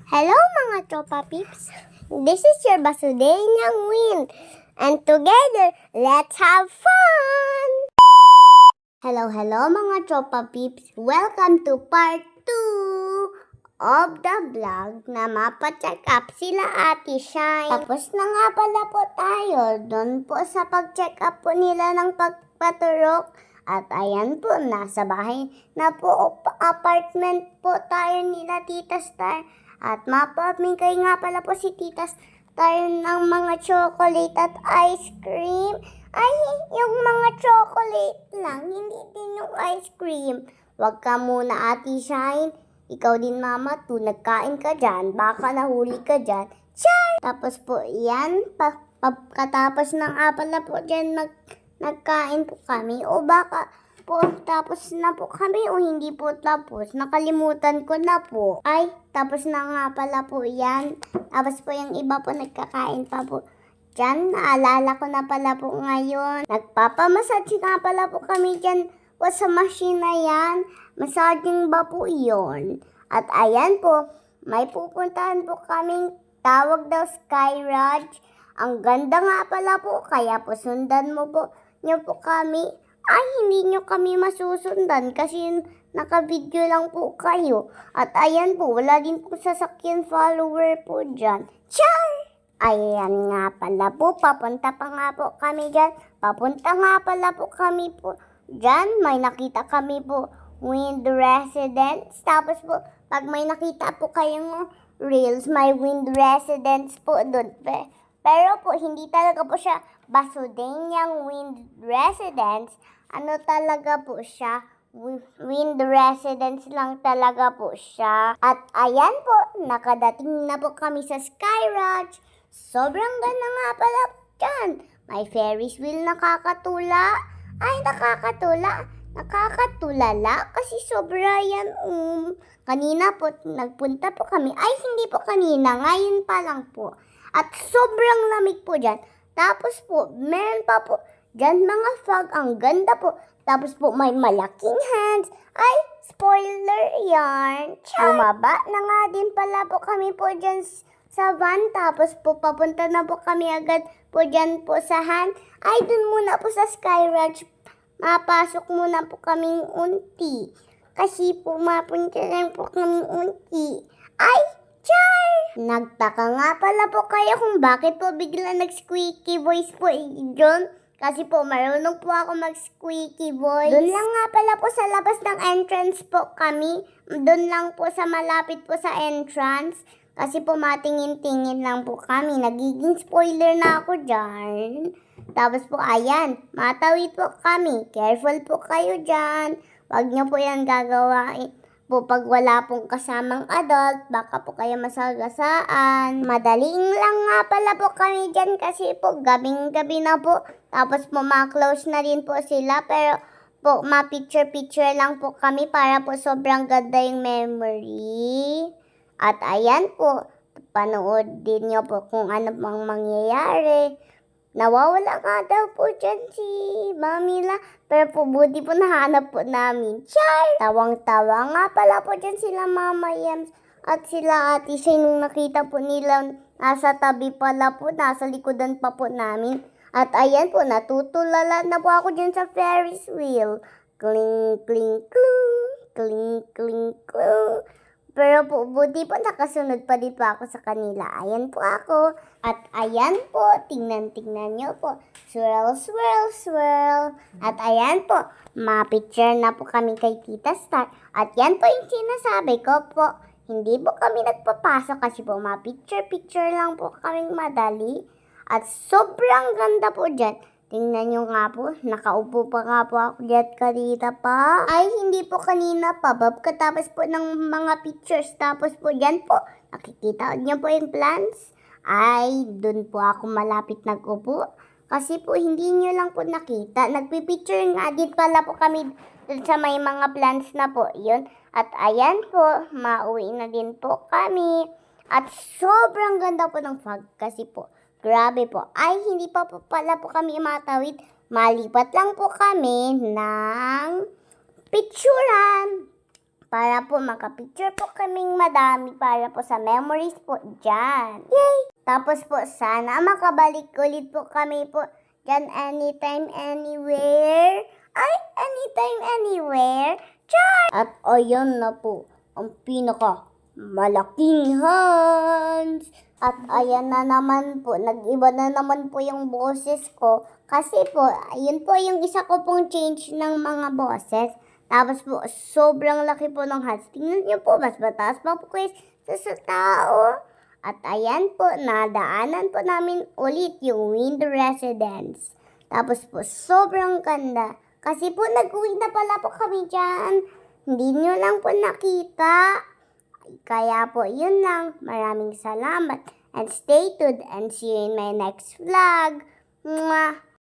Hello mga tropa peeps! This is your Basudenyang Wind. And together, let's have fun! Hello mga tropa peeps! Welcome to part 2 of the vlog na mapacheck up sila Ate Shine. Tapos na nga pala po tayo doon po sa pag-check up po nila ng pagpaturok. At ayan po, nasa bahay na po, apartment po tayo nila Tita Star. At mapamigay nga pala po si Tita Star ng mga chocolate at ice cream. Ay, yung mga chocolate lang, hindi din yung ice cream. Wag ka muna Ate Shine. Ikaw din mama, nagkain ka dyan, baka nahuli ka dyan. Char! Tapos po yan, katapos ng pala po dyan nagkain po kami. O baka po tapos na po kami o hindi po tapos. Nakalimutan ko na po. Ay, tapos na nga pala po yan. Tapos po yung iba po nagkakain pa po. Diyan, naalala ko na pala po ngayon. Nagpapamassage nga pala po kami dyan po sa machine na yan. Massaging ba po yun? At ayan po, may pupuntahan po kaming tawag daw Sky Lodge. Ang ganda nga pala po, kaya po sundan mo po nyo po kami. Ay, hindi nyo kami masusundan kasi naka-video lang po kayo. At ayan po, wala din po sasakyan follower po dyan. Char! Ayan nga pala po, papunta pa nga po kami dyan. Papunta nga pala po kami po dyan. May nakita kami po, Wind Residence. Tapos po, pag may nakita po kayong reels, may Wind Residence po doon. Pero po, hindi talaga po siya Basudenyang Wind Residence. Ano talaga po siya? Wind Residence lang talaga po siya. At ayan po, nakadating na po kami sa Sky Lodge. Sobrang ganda nga pala dyan. May Ferris wheel nakakatula. Ay, nakakatulala kasi sobra yan. Kanina po, nagpunta po kami. Ay, hindi po kanina. Ngayon pa lang po. At sobrang lamig po dyan. Tapos po, meron pa po dyan mga fog. Ang ganda po. Tapos po, may malaking hands. Ay, spoiler yarn. Bumaba na nga din pala po kami po dyan sa van. Tapos po, papunta na po kami agad po dyan po sa hand. Ay, dun muna po sa Sky Lodge. Mapasok muna po kaming unti. Kasi po, mapunta lang po kaming unti. Ay, char! Nagtaka nga pala po kayo kung bakit po bigla nag-squeaky voice po John. Kasi po, marunong po ako mag-squeaky voice. Doon lang nga pala po sa labas ng entrance po kami. Doon lang po sa malapit po sa entrance. Kasi po, matingin-tingin lang po kami. Nagiging spoiler na ako dyan. Tapos po, ayan, matawid po kami. Careful po kayo dyan. Huwag niyo po yan gagawain po pag wala pong kasamang adult, baka po kayo masagasaan. Madaling lang nga pala po kami dyan kasi po gabing-gabi na po. Tapos po ma-close na din po sila pero po ma-picture-picture lang po kami para po sobrang ganda yung memory. At ayan po, panood din nyo po kung ano pang mangyayari. Nawawala nga daw po dyan si Mamila. Pero po buti po nahanap po namin. Char! Tawang-tawa nga pala po dyan sila Mama Yems at sila Ate Shane nung nakita po nila nasa tabi pala po, nasa likodan pa po namin. At ayan po, natutulala na po ako dyan sa Ferris wheel. Kling, kling, klung. Kling, kling, klung. Pero po, buti po nakasunod pa din po ako sa kanila. Ayan po ako. At ayan po, tingnan nyo po. Swirl, swirl, swirl. At ayan po, ma-picture na po kami kay Tita Star. At yan po yung sinasabi ko po. Hindi po kami nagpapasok kasi po ma-picture lang po kaming madali. At sobrang ganda po dyan. Tingnan nyo nga po, nakaupo pa nga po ako dyan kanina pa. Ay, hindi po kanina pa, katapos po ng mga pictures. Tapos po dyan po, nakikita nyo po yung plants. Ay, dun po ako malapit nag-upo. Kasi po, hindi nyo lang po nakita. Nagpipicture nga din pala po kami dun sa may mga plants na po. Yun. At ayan po, mauwi na din po kami. At sobrang ganda po ng fog kasi po, grabe po. Ay, hindi pa po pala po kami matawid. Malipat lang po kami ng picturean. para po makapicture po kaming madami para po sa memories po dyan. Yay! Tapos po sana makabalik ulit po kami po dyan anytime, anywhere. Ay, anytime, anywhere. Char! At ayan na po ang pinaka malaking hands. At ayan na naman po, nag-iba na naman po yung boses ko. Kasi po, ayun po yung isa ko pong change ng mga boses. Tapos po, sobrang laki po ng hands. Tingnan niyo po, mas mataas pa po kayo sa tao. At ayan po, nadaanan po namin ulit yung Wind Residence. Tapos po, sobrang ganda. Kasi po, nag-uwi na pala po kami dyan. Hindi nyo lang po nakita. Kaya po, yun lang. Maraming salamat. And stay tuned and see you in my next vlog. Mwah!